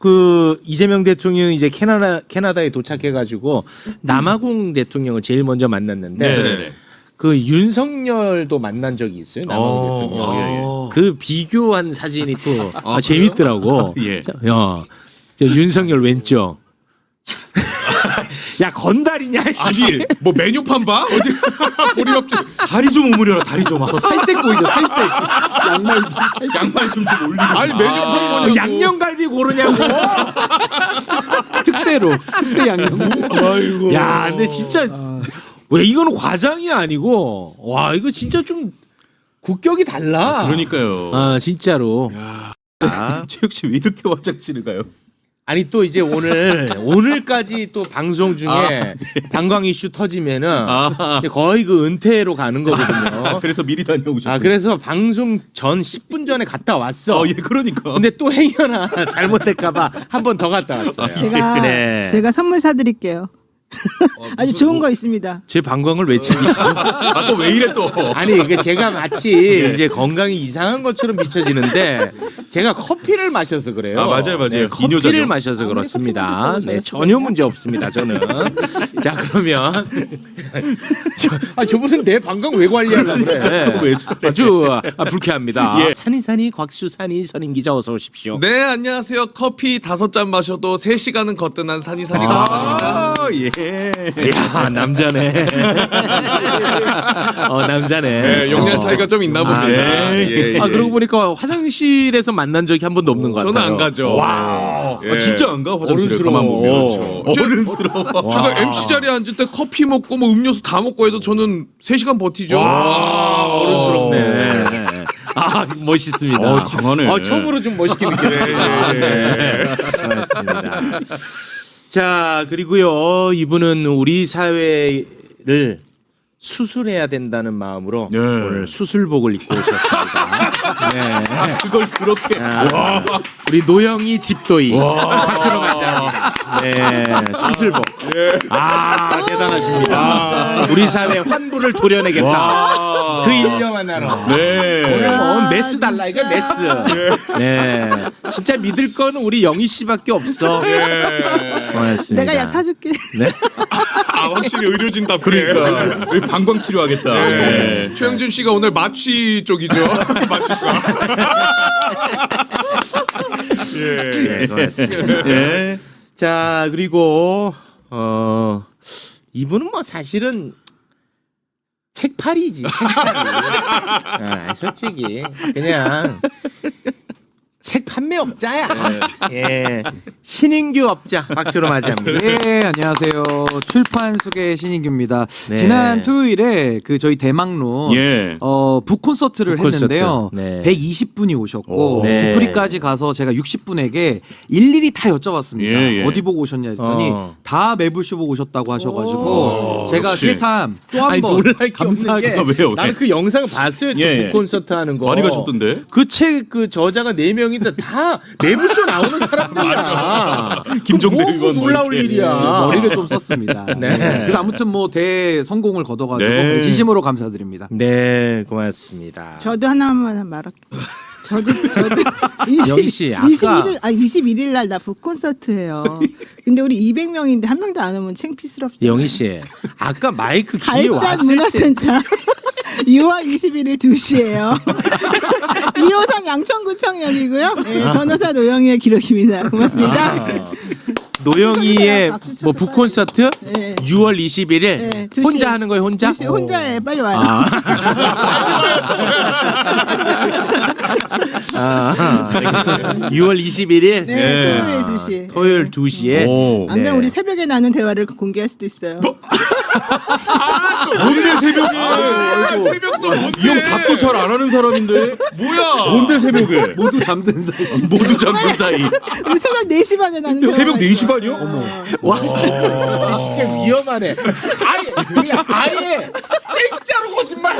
그 이재명 대통령이 이제 캐나다에 도착해가지고 남아공 대통령을 제일 먼저 만났는데 네네네. 그 윤석열도 만난 적이 있어요. 남아공 대통령. 예, 예. 그 비교한 사진이 또 재밌더라고. 예. 자, 저 윤석열 왼쪽. 야 건달이냐? 씨. 아니 뭐 메뉴판 봐? 어제 보리 없지. 다리 좀 오므려라 다리 좀. 살색 보이죠? 살색. 양말 좀 올리고. 아니 메뉴판 뭐냐고. 양념갈비 고르냐고. 특대 양념. 아이고. 야, 근데 진짜 왜 이거는 과장이 아니고 와 이거 진짜 좀 국격이 달라. 그러니까요. 아 진짜로. 최욱 씨 왜 이렇게 화장실을 가요? 아니 또 이제 오늘까지 또 방송 중에 방광 이슈 터지면은 이제 거의 그 은퇴로 가는 거거든요. 그래서 미리 다녀오셨어요. 그래서 방송 전 10분 전에 갔다 왔어. 예, 그러니까. 근데 또 행여나 잘못될까봐 한 번 더 갔다 왔어요. 제가 선물 사드릴게요. 아주 좋은 거 있습니다. 제 방광을 왜 챙기시죠? 또 왜 이래 또? 아니 이게 제가 마치 이제 건강이 이상한 것처럼 비춰지는데 제가 커피를 마셔서 그래요. 맞아요. 네, 이뇨 커피를 전용. 마셔서 그렇습니다. 커피 네, 전혀 문제 없습니다. 저는. 자 그러면 저분은 내 방광 왜 관리하려고 그래? 왜 저래? 아주 불쾌합니다. 예. 산이 곽수산이 선임 기자 어서 오십시오. 네, 안녕하세요. 커피 5잔 마셔도 3시간은 거뜬한 산이산이가 아, 예. 야 남자네. 남자네. 네, 용량 차이가 좀 있나 봅니다. 예. 그러고 보니까 화장실에서 만난 적이 한 번도 없는 것 같아요. 저는 안 가죠. 와. 예. 진짜 안 가? 화장실에 어른스러워. 가만 보면. 그렇죠. 어른스러워. 제가 MC 자리에 앉을 때 커피 먹고 뭐 음료수 다 먹고 해도 저는 3시간 버티죠. 어른스럽네. 멋있습니다. 강하네. 처음으로 좀 멋있게 느껴집니다. 네. 맞습니다. 자, 그리고요, 이분은 우리 사회를 수술해야 된다는 마음으로 네. 오늘 수술복을 입고 오셨습니다. 네. 그걸 그렇게. 우리 노영희 집도이 박수로 맞이합니다. 네, 수술복. 대단하십니다. 우리 사회 환부를 도려내겠다. 그 일념 하나로. 네. 오늘 뭐 메스 달라 이거 메스. 네, 진짜 믿을 거는 우리 영희 씨밖에 없어. 고맙습니다. 내가 약 사줄게. 네. 확실히 의료진답게. 그러니까 방광 치료하겠다. 네. 최영준 씨가 오늘 마취 쪽이죠. 마취과. 네, 고맙습니다. 예. 자 그리고 이분은 뭐 사실은 책팔이지 책팔이. 솔직히 그냥 책 판매업자야. 예, 신인규 업자 박수로 맞이합니다. 네, 안녕하세요. 출판 수계 신인규입니다. 네. 지난 토요일에 그 저희 대망로 예. 북 콘서트를 북 했는데요. 콘서트. 네. 120분이 오셨고 네. 뒤풀이까지 가서 제가 60분에게 일일이 다 여쭤봤습니다. 예. 어디 보고 오셨냐 했더니 다 매불쇼 보고 오셨다고 하셔가지고 제가 역시. 새삼 또 아니 한번 놀랄 게 없는 감사하게 게 왜요? 나는 그 영상을 봤어요. 또 예. 북 콘서트 하는 거. 많이 가셨던데? 그 책 그 저자가 4명인데 다 매불쇼 나오는 사람들이야. 김종대 뭐 의원 뭐 놀라울 이렇게. 일이야. 머리를 좀 썼습니다. 네. 그래서 아무튼 뭐 대성공을 거둬가지고 네. 진심으로 감사드립니다. 네, 고맙습니다. 저도 하나만 말할게요. 저도 영희 씨, 아까 21일 날 나 북 콘서트 해요. 근데 우리 200명인데 한 명도 안 오면 창피스럽잖아요. 영희 씨, 아까 마이크 길에 갈산 왔을 때 문화센터 6월 21일 2시예요. 2호선 양천구청역이고요. 네, 변호사 노영희의 기록입니다. 고맙습니다. 노영희의 박수 쳐도 뭐 북 콘서트 네. 6월 21일 네, 2시. 혼자 하는 거예요, 혼자? 2시 혼자 해. 빨리 와요. 알겠어요. 6월 21일 네, 토요일 2시. 토요일 2시에 오. 안 그러면 우리 새벽에 나눈 대화를 공개할 수도 있어요. 뭔데 새벽에? 새벽도 이 형 답도 잘 안 하는 사람인데. 뭐야? 뭔데 새벽에? 모두 잠든 사이. 모두 잠든 사이. 우리 새벽 4시 반에 나눈 대화. 새벽 4시 반이요? 어머. 와 진짜 위험하네. 아예 생짜로 거짓말.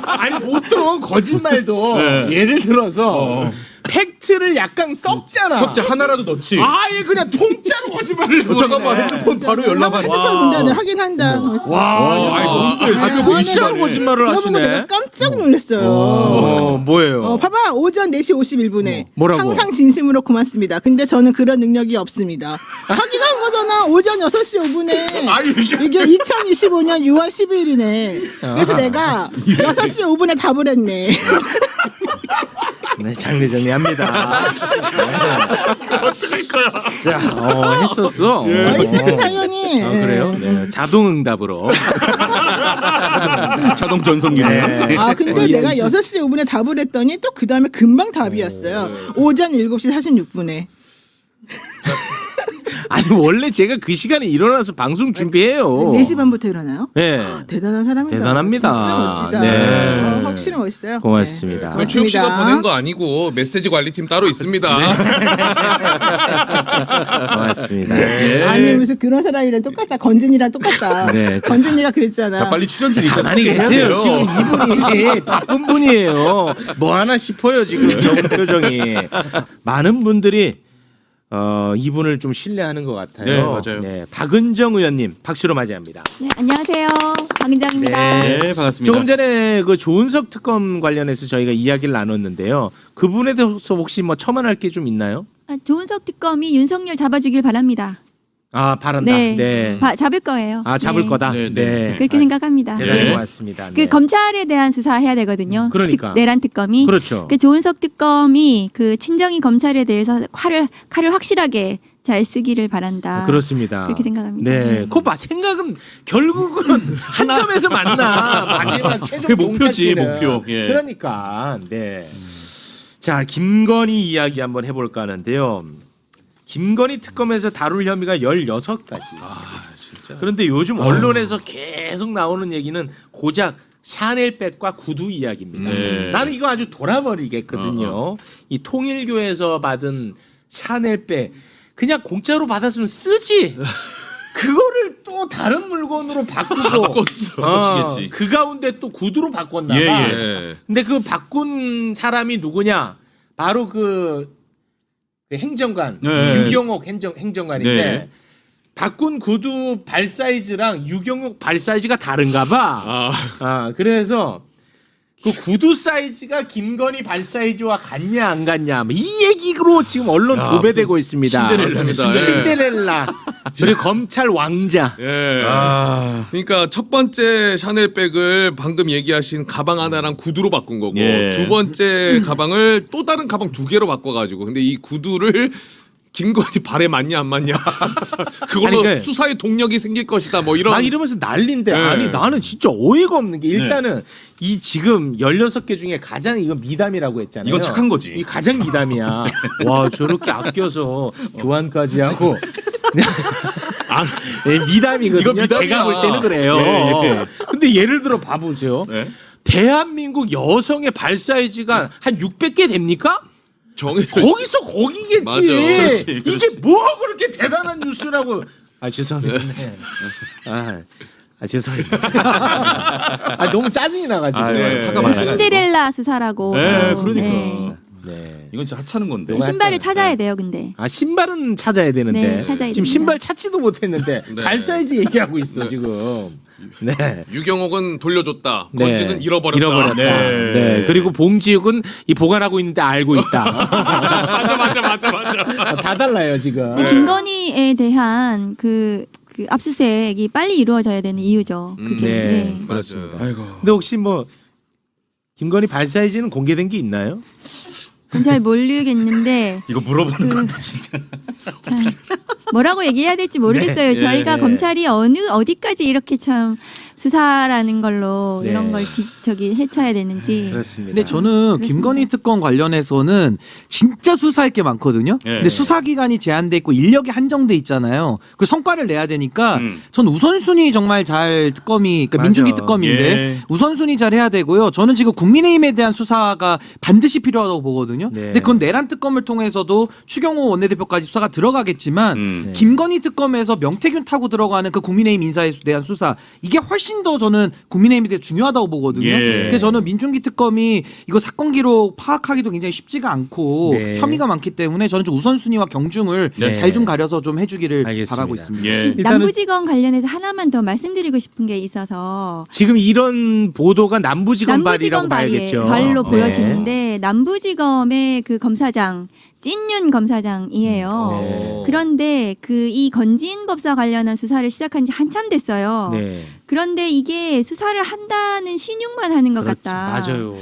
아니 보통 거짓말도 네. 예를 들어서 팩트를 약간 썩잖아. 석자 하나라도 넣지. 아예 그냥 통짜로 거짓말을 해버리네. 잠깐만 핸드폰 바로 연락만. 핸드폰 근데 확인한다. 와, 통짜로 거짓말을 하시네. 내가 깜짝 놀랐어요. 뭐예요? 봐봐 오전 4시 51분에 뭐라고? 항상 진심으로 고맙습니다. 근데 저는 그런 능력이 없습니다. 자기가 한 거잖아. 오전 6시 5분에 이게 2025년 6월 12일이네. 그래서 내가 6시 5분에 답을 했네. 네, 장례 정리합니다. 어떡할 거야? 자, 했었어. 있었지 당연히. 그래요? 네, 자동응답으로. 자동 전송기. 네. 근데 내가 6시 5분에 답을 했더니 또 그 다음에 금방 답이었어요. 오전 7시 46분에. 아니 원래 제가 그 시간에 일어나서 방송 준비해요. 4시 반부터 일어나요? 네. 대단한 사람이다. 대단합니다. 진짜 멋지다. 네. 확실히 멋있어요. 고맙습니다. 네. 최욱 씨가 고맙습니다. 보낸 거 아니고 메시지 관리팀 따로 있습니다. 고맙습니다. 아니 무슨 그런 사람이랑 똑같다. 건준이랑 똑같다. 네. 건준이가 그랬잖아. 자 빨리 출연진 있다. 가만히 계세요. 지금 이분이 바쁜 분이에요. 뭐 하나 싶어요 지금 저 표정이. 많은 분들이 이분을 좀 신뢰하는 것 같아요. 네, 맞아요. 네, 박은정 의원님 박수로 맞이합니다. 네, 안녕하세요. 박은정입니다. 네, 반갑습니다. 조금 전에 그 조은석 특검 관련해서 저희가 이야기를 나눴는데요. 그분에 대해서 혹시 뭐 첨언할 게 좀 있나요? 조은석 특검이 윤석열 잡아주길 바랍니다. 아 바란다. 네, 네. 잡을 거예요. 잡을 네. 거다. 네, 네. 네. 그렇게 생각합니다. 네, 네. 고맙습니다. 그 네. 검찰에 대한 수사해야 되거든요. 그러니까. 내란 특검이. 그렇죠. 그 조은석 특검이 그 친정이 검찰에 대해서 칼을 확실하게 잘 쓰기를 바란다. 그렇습니다. 그렇게 생각합니다. 네, 그거 봐 생각은 결국은 한 점에서 만나 마지막 최종 그게 목표지, 종착지는. 목표. 예. 그러니까 네. 자 김건희 이야기 한번 해볼까 하는데요. 김건희 특검에서 다룰 혐의가 16가지. 진짜. 그런데 요즘 언론에서 계속 나오는 얘기는 고작 샤넬백과 구두 이야기입니다. 네. 나는 이거 아주 돌아버리겠거든요. 이 통일교에서 받은 샤넬백 그냥 공짜로 받았으면 쓰지. 그거를 또 다른 물건으로 바꾸고 바꿨어. 그 가운데 또 구두로 바꿨나 봐. 예. 근데 그 바꾼 사람이 누구냐? 바로 그 행정관 네. 유경옥 행정관인데 네. 바꾼 구두 발 사이즈랑 유경옥 발 사이즈가 다른가 봐. 그래서 그 구두 사이즈가 김건희 발 사이즈와 같냐 안 같냐 이 얘기로 지금 언론 도배되고 있습니다. 신데렐라입니다. 신데렐라. 그리고 검찰 왕자. 예. 그러니까 첫 번째 샤넬백을 방금 얘기하신 가방 하나랑 구두로 바꾼 거고 예. 두 번째 가방을 또 다른 가방 2개로 바꿔가지고 근데 이 구두를 김건희 발에 맞냐 안 맞냐 그걸로 아니, 그러니까 수사에 동력이 생길 것이다 뭐 이런 막 이러면서 난리인데 네. 아니 나는 진짜 어이가 없는 게 일단은 이 지금 16개 중에 가장 이거 미담이라고 했잖아요. 이건 착한 거지. 이 가장 미담이야. 와 저렇게 아껴서 교환까지 하고 미담이거든요. 이거 미담이야. 제가 볼 때는 그래요. 예. 근데 예를 들어 봐보세요. 네. 대한민국 여성의 발 사이즈가 한 600개 됩니까? 거기서 거기겠지. 맞아. 그렇지. 이게 뭐 그렇게 대단한 뉴스라고. 죄송합니다. 죄송합니다. 너무 짜증이 나가지고. 화가 많아가지고. 신데렐라 수사라고. 네, 그러니까. 네. 네. 이건 진짜 하찮은 건데. 누가 신발을 했잖아요. 찾아야 돼요, 근데. 신발은 찾아야 되는데 네, 찾아야 지금 됩니다. 신발 찾지도 못했는데 네. 발 사이즈 얘기하고 있어 지금. 네. 유경옥은 돌려줬다. 네. 건지는 잃어버렸다. 네. 그리고 봉지욱은 이 보관하고 있는데 알고 있다. 맞아. 다 달라요 지금. 근데 김건희에 대한 그 압수수색이 빨리 이루어져야 되는 이유죠. 그게. 네. 네. 그렇습니다. 아이고. 근데 혹시 뭐 김건희 발 사이즈는 공개된 게 있나요? 그건 잘 모르겠는데 이거 물어보는 그- 건데 진짜. 참 뭐라고 얘기해야 될지 모르겠어요. 네, 저희가 네. 검찰이 어디까지 이렇게 참 수사라는 걸로 네. 이런 걸 해쳐야 되는지. 그렇습니다. 근데 저는 그렇습니다. 김건희 특검 관련해서는 진짜 수사할 게 많거든요. 예. 근데 수사 기간이 제한돼 있고 인력이 한정돼 있잖아요. 그 성과를 내야 되니까 전 우선순위 정말 잘 특검이 그러니까 맞아. 민중기 특검인데 예. 우선순위 잘 해야 되고요. 저는 지금 국민의힘에 대한 수사가 반드시 필요하다고 보거든요. 네. 근데 그건 내란 특검을 통해서도 추경호 원내대표까지 수사가 들어가겠지만 네. 김건희 특검에서 명태균 타고 들어가는 그 국민의힘 인사에 대한 수사 이게 훨씬 훨씬 더 저는 국민의힘에 대해 중요하다고 보거든요. 예. 그래서 저는 민중기 특검이 이거 사건 기록 파악하기도 굉장히 쉽지가 않고 네. 혐의가 많기 때문에 저는 좀 우선순위와 경중을 네. 잘 좀 가려서 좀 해주기를 알겠습니다. 바라고 있습니다. 예. 일단은- 남부지검 관련해서 하나만 더 말씀드리고 싶은 게 있어서 지금 이런 보도가 남부지검 발이라고 봐야겠죠. 발로 네. 보여지는데 남부지검의 그 검사장 찐윤 검사장이에요. 네. 그런데 그 이 건진 법사 관련한 수사를 시작한 지 한참 됐어요. 네. 그런데 이게 수사를 한다는 신용만 하는 것 그렇지. 같다. 맞아요.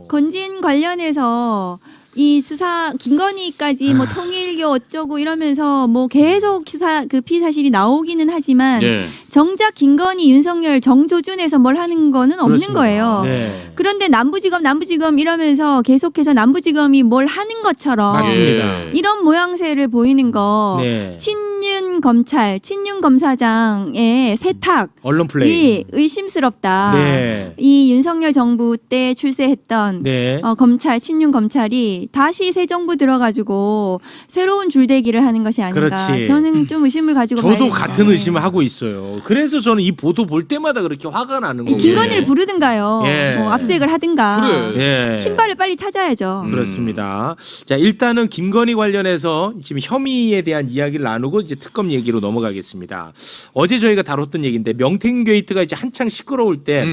건진 관련해서 이 수사 김건희까지 뭐 통일교 어쩌고 이러면서 뭐 계속 수사 그 피사실이 나오기는 하지만 예. 정작 김건희, 윤석열, 정조준에서 뭘 하는 거는 없는 그렇습니다. 거예요. 네. 그런데 남부지검 이러면서 계속해서 남부지검이 뭘 하는 것처럼 맞습니다. 예. 이런 모양새를 보이는 거 네. 친윤 검찰, 친윤 검사장의 세탁이 언론 플레이. 의심스럽다. 네. 이 윤석열 정부 때 출세했던 네. 검찰, 친윤 검찰이 다시 새 정부 들어가지고 새로운 줄대기를 하는 것이 아닌가. 그렇지. 저는 좀 의심을 가지고 봐야 저도 됩니다. 같은 네. 의심을 하고 있어요. 그래서 저는 이 보도 볼 때마다 그렇게 화가 나는 이 거예요. 김건희를 부르든가요. 예. 뭐 압수색을 하든가. 그래. 예. 신발을 빨리 찾아야죠. 그렇습니다. 자, 일단은 김건희 관련해서 지금 혐의에 대한 이야기를 나누고 이제 특검 얘기로 넘어가겠습니다. 어제 저희가 다뤘던 얘기인데 명태균 게이트가 이제 한창 시끄러울 때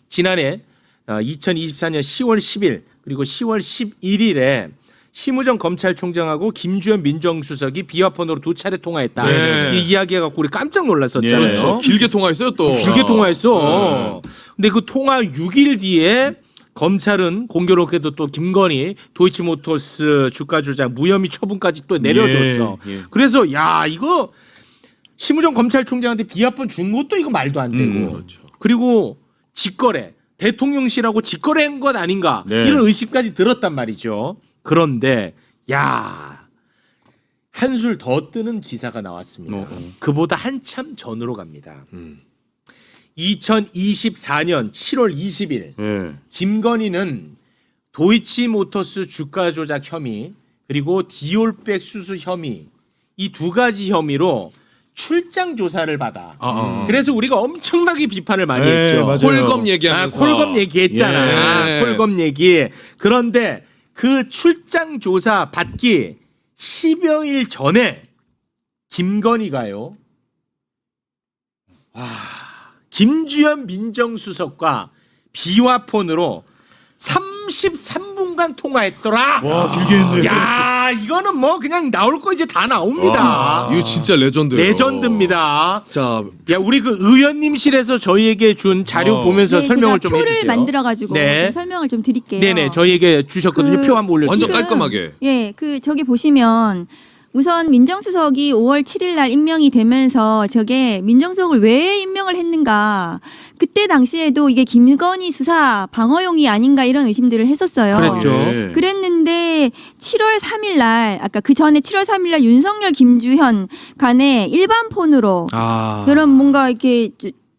지난해 2024년 10월 10일 그리고 10월 11일에 심우정 검찰총장하고 김주현 민정수석이 비화폰으로 2차례 통화했다. 네. 이 이야기해 갖고 우리 깜짝 놀랐었잖아요. 그렇죠. 길게 통화했어요 또. 길게 통화했어. 근데 그 통화 6일 뒤에 검찰은 공교롭게도 또 김건희 도이치모터스 주가 조작 무혐의 처분까지 또 내려줬어. 예. 그래서 야 이거 심우정 검찰총장한테 비화폰 준 것도 이거 말도 안 되고. 그렇죠. 그리고 직거래 대통령실하고 직거래한 것 아닌가 네. 이런 의심까지 들었단 말이죠. 그런데 야 한술 더 뜨는 기사가 나왔습니다. 그보다 한참 전으로 갑니다. 2024년 7월 20일 예. 김건희는 도이치모터스 주가 조작 혐의 그리고 디올백 수수 혐의 이 두 가지 혐의로 출장 조사를 받아. 그래서 우리가 엄청나게 비판을 많이 네, 했죠. 맞아요. 콜검 얘기하면서. 콜검 얘기했잖아. 예. 콜검 얘기. 그런데 그 출장 조사 받기 10여일 전에 김건희가요. 김주현 민정수석과 비화폰으로 33분간 통화했더라. 와, 길게 했네. 야, 이거는 뭐 그냥 나올 거 이제 다 나옵니다. 이거 진짜 레전드예요. 레전드입니다. 자, 야, 우리 그 의원님실에서 저희에게 준 자료 보면서 네, 설명을 제가 좀 표를 해주세요. 만들어가지고 네. 좀 설명을 좀 드릴게요. 네네, 저희에게 주셨거든요. 그 표 한번 올려주세요. 완전 지금, 깔끔하게. 예, 그 저기 보시면 우선 민정수석이 5월 7일 날 임명이 되면서 저게 민정수석을 왜 임명을 했는가. 그때 당시에도 이게 김건희 수사 방어용이 아닌가 이런 의심들을 했었어요. 그랬죠. 예. 그랬는데 7월 3일 날 아까 그 전에 7월 3일 날 윤석열 김주현 간에 일반 폰으로 그런 뭔가 이렇게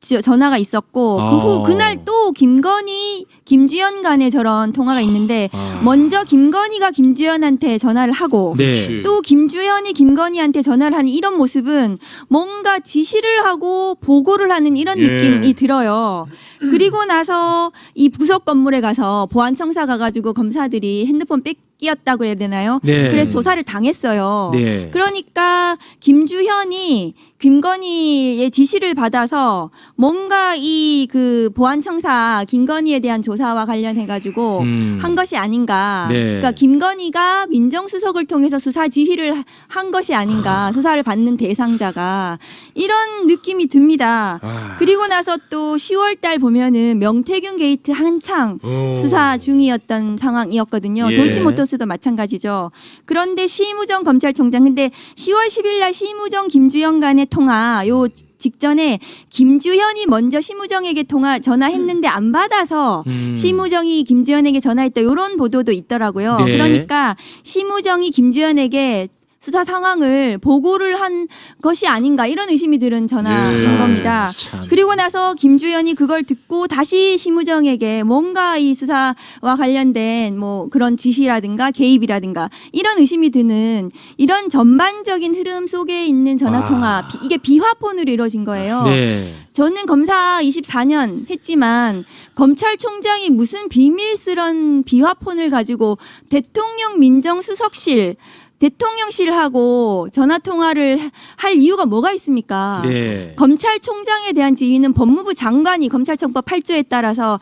전화가 있었고 그 후 그날 또 김건희 김주현 간에 저런 통화가 있는데 먼저 김건희가 김주현한테 전화를 하고 네. 또 김주현이 김건희한테 전화를 하는 이런 모습은 뭔가 지시를 하고 보고를 하는 이런 예. 느낌이 들어요. 그리고 나서 이 부속 건물에 가서 보안청사 가가지고 검사들이 핸드폰 뺏기었다고 해야 되나요? 네. 그래서 조사를 당했어요. 네. 그러니까 김주현이 김건희의 지시를 받아서 뭔가 이 그 보안청사 김건희에 대한 조사와 관련해가지고 한 것이 아닌가. 네. 그러니까 김건희가 민정수석을 통해서 수사 지휘를 한 것이 아닌가. 수사를 받는 대상자가 이런 느낌이 듭니다. 그리고 나서 또 10월 달 보면은 명태균 게이트 한창 수사 중이었던 상황이었거든요. 예. 도이치모터스도 마찬가지죠. 그런데 심우정 검찰총장 근데 10월 10일 날 심우정 김주현 간의 통화 요 직전에 김주현이 먼저 심우정에게 전화했는데 안 받아서 심우정이 김주현에게 전화했다 이런 보도도 있더라고요. 네. 그러니까 심우정이 김주현에게 수사 상황을 보고를 한 것이 아닌가 이런 의심이 들은 전화인 겁니다. 참. 그리고 나서 김주현이 그걸 듣고 다시 심우정에게 뭔가 이 수사와 관련된 뭐 그런 지시라든가 개입이라든가 이런 의심이 드는 이런 전반적인 흐름 속에 있는 전화 통화 이게 비화폰으로 이루어진 거예요. 네. 저는 검사 24년 했지만 검찰총장이 무슨 비밀스런 비화폰을 가지고 대통령 민정수석실 대통령실하고 전화 통화를 할 이유가 뭐가 있습니까? 네. 검찰총장에 대한 지위는 법무부 장관이 검찰청법 8조에 따라서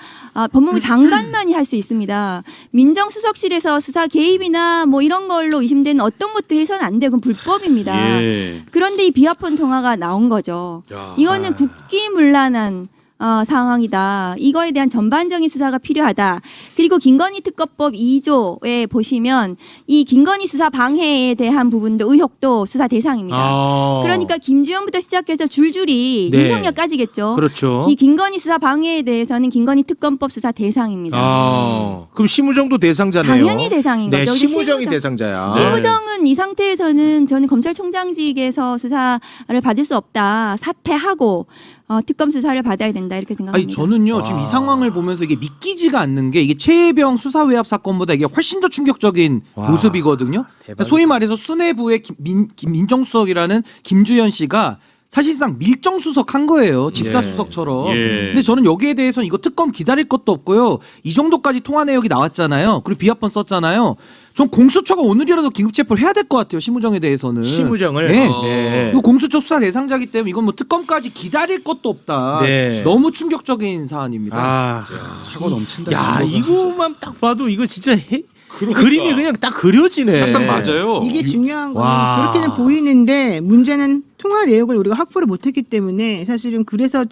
법무부 장관만이 할 수 있습니다. 민정수석실에서 수사 개입이나 뭐 이런 걸로 의심되는 어떤 것도 해서는 안 되고 불법입니다. 예. 그런데 이 비화폰 통화가 나온 거죠. 야. 이거는 국기문란한 상황이다. 이거에 대한 전반적인 수사가 필요하다. 그리고 김건희 특검법 2조에 보시면 이 김건희 수사 방해에 대한 부분도 의혹도 수사 대상입니다. 그러니까 김주현부터 시작해서 줄줄이 네. 윤석열까지겠죠. 그렇죠. 이 김건희 수사 방해에 대해서는 김건희 특검법 수사 대상입니다. 그럼 심우정도 대상자네요. 당연히 대상인 네, 거죠. 심우정이 대상자야. 심우정은 이 상태에서는 저는 검찰총장직에서 수사를 받을 수 없다. 사퇴하고 특검 수사를 받아야 된다 이렇게 생각합니다. 아니 저는요 지금 이 상황을 보면서 이게 믿기지가 않는 게 이게 최혜병 수사 외압 사건보다 이게 훨씬 더 충격적인 와, 모습이거든요. 대박이다. 소위 말해서 수뇌부의 민정수석이라는 김주현 씨가 사실상 밀정수석한 거예요. 집사수석처럼. 예. 근데 저는 여기에 대해서는 이거 특검 기다릴 것도 없고요. 이 정도까지 통화 내역이 나왔잖아요. 그리고 비합본 썼잖아요. 전 공수처가 오늘이라도 긴급 체포를 해야 될 것 같아요. 심우정에 대해서는. 심우정을. 네. 네. 이거 공수처 수사 대상자기 때문에 이건 뭐 특검까지 기다릴 것도 없다. 네. 너무 충격적인 사안입니다. 차고 넘친다. 야, 진짜. 이거만 딱 봐도 이거 진짜 그러니까. 그림이 그냥 딱 그려지네. 딱 맞아요. 이게 중요한 건 와. 그렇게는 보이는데 문제는 통화 내역을 우리가 확보를 못했기 때문에 사실은 그래서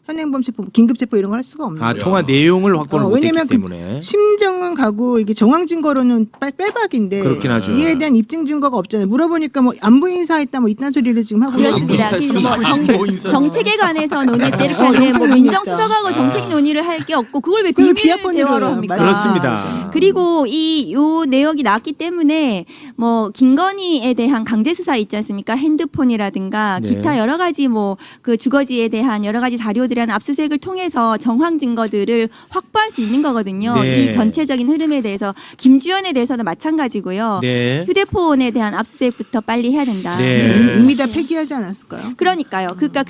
현행범체포, 긴급체포 이런 걸 할 수가 없는 거예요. 통화 내용을 확보를 못했기 왜냐면 때문에. 심정은 가고 이게 정황 증거로는 빼박인데 그렇긴 하죠. 이에 대한 입증 증거가 없잖아요. 물어보니까 뭐 안부 인사했다 뭐 이딴 소리를 지금 하고 그렇습니다. 그리고 뭐 정책에 관해서 논의 때 이렇게 하는데 뭐 민정수석하고 정책 논의를 할 게 없고 그걸 왜 그걸 비밀 비합본으로 대화로 해요. 합니까? 그렇습니다. 그리고 요 내역이 나왔기 때문에 뭐 김건희에 대한 강제 수사 있지 않습니까? 핸드폰이라든가 네. 기타 여러 가지 뭐 그 주거지에 대한 여러 가지 자료들이나 압수수색을 통해서 정황 증거들을 확보할 수 있는 거거든요. 네. 이 전체적인 흐름에 대해서 김주현에 대해서도 마찬가지고요. 네. 휴대폰에 대한 압수수색부터 빨리 해야 된다. 네. 이미 다 폐기하지 않았을까요? 그러니까요. 그러니까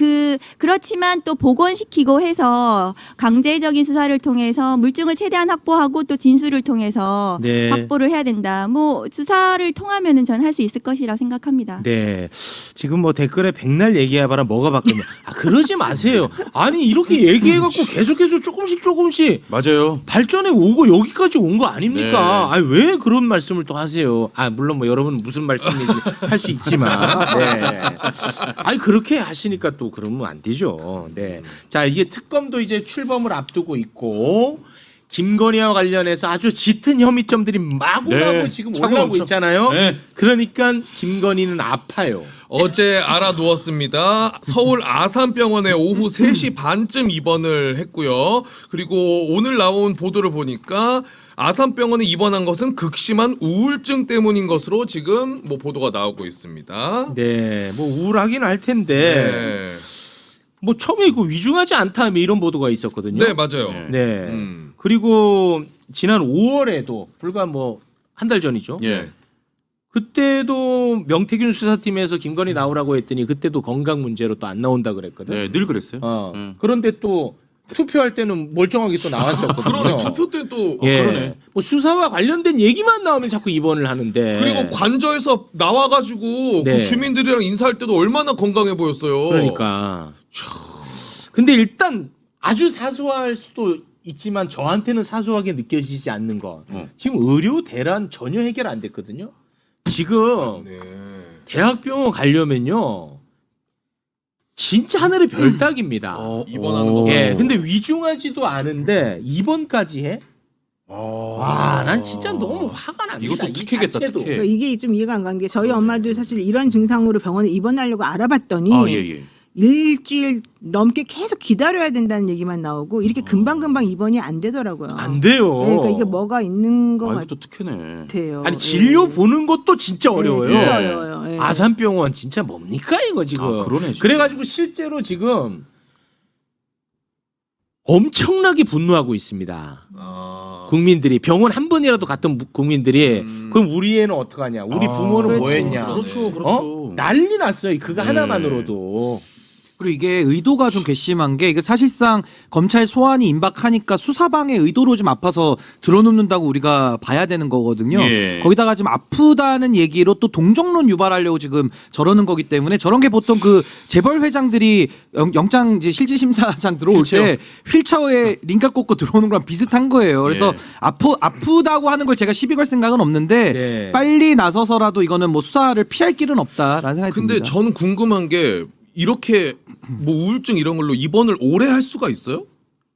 그렇지만 또 복원시키고 해서 강제적인 수사를 통해서 물증을 최대한 확보하고 또 진술을 통해서 네. 확보를 해야 된다. 뭐 수사를 통하면은 전 할 수 있을 것이라 생각합니다. 네. 지금 뭐 댓글에 백날 얘기해봐라 뭐가 바뀌냐. 그러지 마세요. 아니 이렇게 얘기해갖고 계속해서 조금씩 맞아요. 발전해 오고 여기까지 온 거 아닙니까? 네. 아니 왜 그런 말씀을 또 하세요? 물론 뭐 여러분 무슨 말씀인지 할 수 있지만, 네. 아니 그렇게 하시니까 또 그러면 안 되죠. 네. 자 이게 특검도 이제 출범을 앞두고 있고. 김건희와 관련해서 아주 짙은 혐의점들이 마구마구 네, 지금 차고 올라오고 넘쳐. 있잖아요. 네. 그러니까 김건희는 아파요. 어제 알아누웠습니다. 서울 아산병원에 오후 3시 반쯤 입원을 했고요. 그리고 오늘 나온 보도를 보니까 아산병원에 입원한 것은 극심한 우울증 때문인 것으로 지금 뭐 보도가 나오고 있습니다. 네, 뭐 우울하긴 할 텐데 네, 뭐 처음에 이거 위중하지 않다 뭐 이런 보도가 있었거든요. 네 맞아요. 네. 그리고 지난 5월에도 불과 뭐 한 달 전이죠. 예. 그때도 명태균 수사팀에서 김건희 나오라고 했더니 그때도 건강 문제로 또 안 나온다 그랬거든. 네, 늘 그랬어요. 그런데 또 투표할 때는 멀쩡하게 또 나왔었거든요. 그러네. 투표 때 또 예. 그러네. 뭐 수사와 관련된 얘기만 나오면 자꾸 입원을 하는데. 그리고 관저에서 나와가지고 네. 그 주민들이랑 인사할 때도 얼마나 건강해 보였어요. 그러니까. 근데 일단 아주 사소할 수도 있지만 저한테는 사소하게 느껴지지 않는 거. 지금 의료 대란 전혀 해결 안 됐거든요. 지금 네. 대학병원 가려면요. 진짜 하늘의 별 따기입니다. 입원하는 거. 예, 근데 위중하지도 않은데 입원까지 해? 와, 난 진짜 너무 화가 납니다. 이것도 이 특혜겠다, 자체도. 특혜. 그러니까 이게 좀 이해가 안 가는 게 저희 엄마도 사실 이런 증상으로 병원에 입원하려고 알아봤더니 예. 일주일 넘게 계속 기다려야 된다는 얘기만 나오고 이렇게 금방금방 입원이 안 되더라고요. 안 돼요. 네, 그러니까 이게 뭐가 있는 것 이것도 특혜네. 같아요. 아니 진료 예. 보는 것도 진짜 어려워요. 진짜 어려워요. 예. 아산병원 진짜 뭡니까 이거 지금. 아, 그러네, 진짜. 그래가지고 실제로 지금 엄청나게 분노하고 있습니다. 국민들이 병원 한 번이라도 갔던 국민들이 그럼 우리 애는 어떡하냐? 우리 부모는 그렇지. 뭐 했냐? 그렇죠, 그렇죠. 어? 난리 났어요. 그거 네. 하나만으로도. 그리고 이게 의도가 좀 괘씸한 게 이게 사실상 검찰 소환이 임박하니까 수사방의 의도로 좀 아파서 들어눕는다고 우리가 봐야 되는 거거든요. 예. 거기다가 지금 아프다는 얘기로 또 동정론 유발하려고 지금 저러는 거기 때문에 저런 게 보통 그 재벌 회장들이 영장 이제 실질심사장 들어올 때 휠체어에 링카 꽂고 들어오는 거랑 비슷한 거예요. 그래서 예. 아프다고 하는 걸 제가 시비 걸 생각은 없는데 네. 빨리 나서서라도 이거는 뭐 수사를 피할 길은 없다라는 생각이 근데 듭니다. 저는 궁금한 게 이렇게 뭐 우울증 이런 걸로 입원을 오래 할 수가 있어요?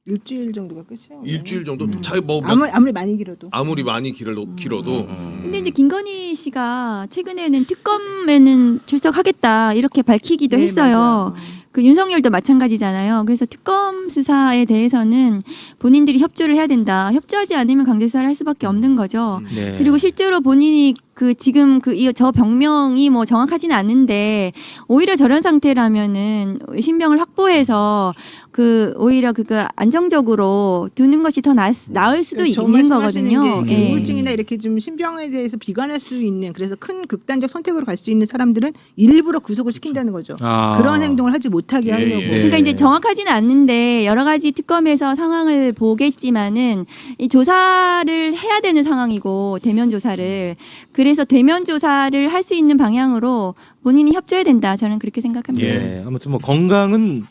일주일 정도가 끝이에요. 일주일 정도? 잘 뭐 아무리 많이 길어도. 아무리 많이 길어도 근데 이제 김건희 씨가 최근에는 특검에는 출석하겠다 이렇게 밝히기도 네, 했어요. 맞아요. 그 윤석열도 마찬가지잖아요. 그래서 특검 수사에 대해서는 본인들이 협조를 해야 된다. 협조하지 않으면 강제 수사를 할 수밖에 없는 거죠. 네. 그리고 실제로 본인이 그 지금 저 병명이 뭐 정확하지는 않은데 오히려 저런 상태라면은 신병을 확보해서 그 오히려 그거 안정적으로 두는 것이 더 나을 수도 저 있는 말씀하시는 거거든요. 게 예. 우울증이나 이렇게 좀 신병에 대해서 비관할 수 있는 그래서 큰 극단적 선택으로 갈 수 있는 사람들은 일부러 구속을 시킨다는 거죠. 아. 그런 행동을 하지 못하게 예, 하려고. 예. 그러니까 이제 정확하지는 않는데 여러 가지 특검에서 상황을 보겠지만은 이 조사를 해야 되는 상황이고 대면 조사를 그래서 대면 조사를 할 수 있는 방향으로 본인이 협조해야 된다. 저는 그렇게 생각합니다. 예. 아무튼 뭐 건강은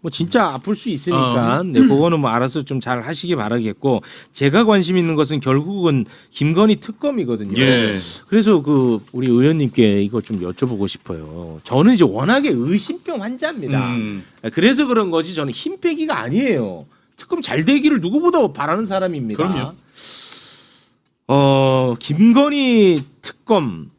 뭐 진짜 아플 수 있으니까 네, 그거는 뭐 알아서 좀 잘 하시기 바라겠고 제가 관심 있는 것은 결국은 김건희 특검이거든요. 예. 그래서 그 우리 의원님께 이거 좀 여쭤보고 싶어요. 저는 이제 워낙에 의심병 환자입니다. 그래서 그런 거지 저는 힘 빼기가 아니에요. 특검 잘 되기를 누구보다 바라는 사람입니다. 그럼요. 김건희 특검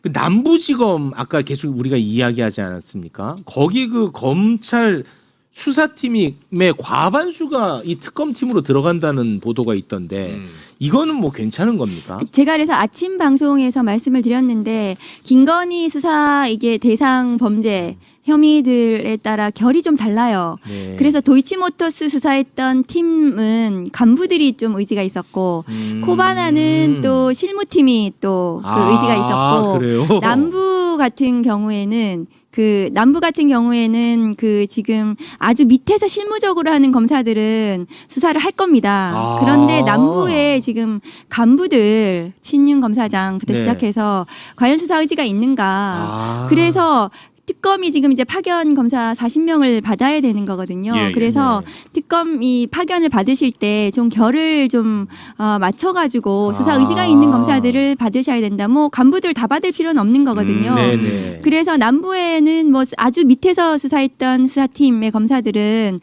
그 남부지검 아까 계속 우리가 이야기하지 않았습니까? 거기 그 검찰 수사팀의 과반수가 이 특검팀으로 들어간다는 보도가 있던데 이거는 뭐 괜찮은 겁니까? 제가 그래서 아침 방송에서 말씀을 드렸는데 김건희 수사 이게 대상 범죄 혐의들에 따라 결이 좀 달라요. 네. 그래서 도이치모터스 수사했던 팀은 간부들이 좀 의지가 있었고 코바나는 또 실무팀이 또 그 의지가 있었고 그래요? 남부 같은 경우에는 그 지금 아주 밑에서 실무적으로 하는 검사들은 수사를 할 겁니다. 아. 그런데 남부에 지금 간부들 친윤 검사장부터 네. 시작해서 과연 수사 의지가 있는가? 아. 그래서 특검이 지금 이제 파견 검사 40명을 받아야 되는 거거든요. 예, 예. 그래서 특검이 파견을 받으실 때 좀 결을 좀 맞춰가지고 수사 의지가 있는 검사들을 받으셔야 된다. 뭐 간부들 다 받을 필요는 없는 거거든요. 네네. 그래서 남부에는 뭐 아주 밑에서 수사했던 수사팀의 검사들은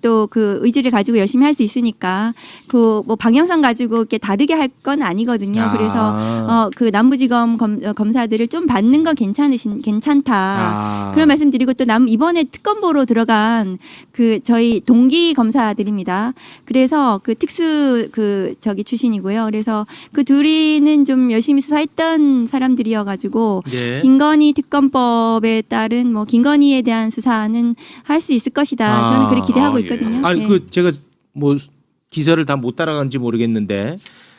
또 그 의지를 가지고 열심히 할 수 있으니까 그 뭐 방향성 가지고 이렇게 다르게 할 건 아니거든요. 그래서 그 남부지검 검사들을 좀 받는 건 괜찮다. 그런 말씀드리고 또 이번에 특검 보러 들어간 그 저희 동기 검사들입니다. 그래서 그 특수 출신이고요. 그래서 그 둘이는 좀 열심히 수사했던 사람들이어가지고 네. 김건희 특검법에 따른 뭐 김건희에 대한 수사는 할 수 있을 것이다. 저는 그렇게 기대하고 예. 있거든요. 아니 예. 그 제가 뭐 기사를 다 못 따라간지 모르겠는데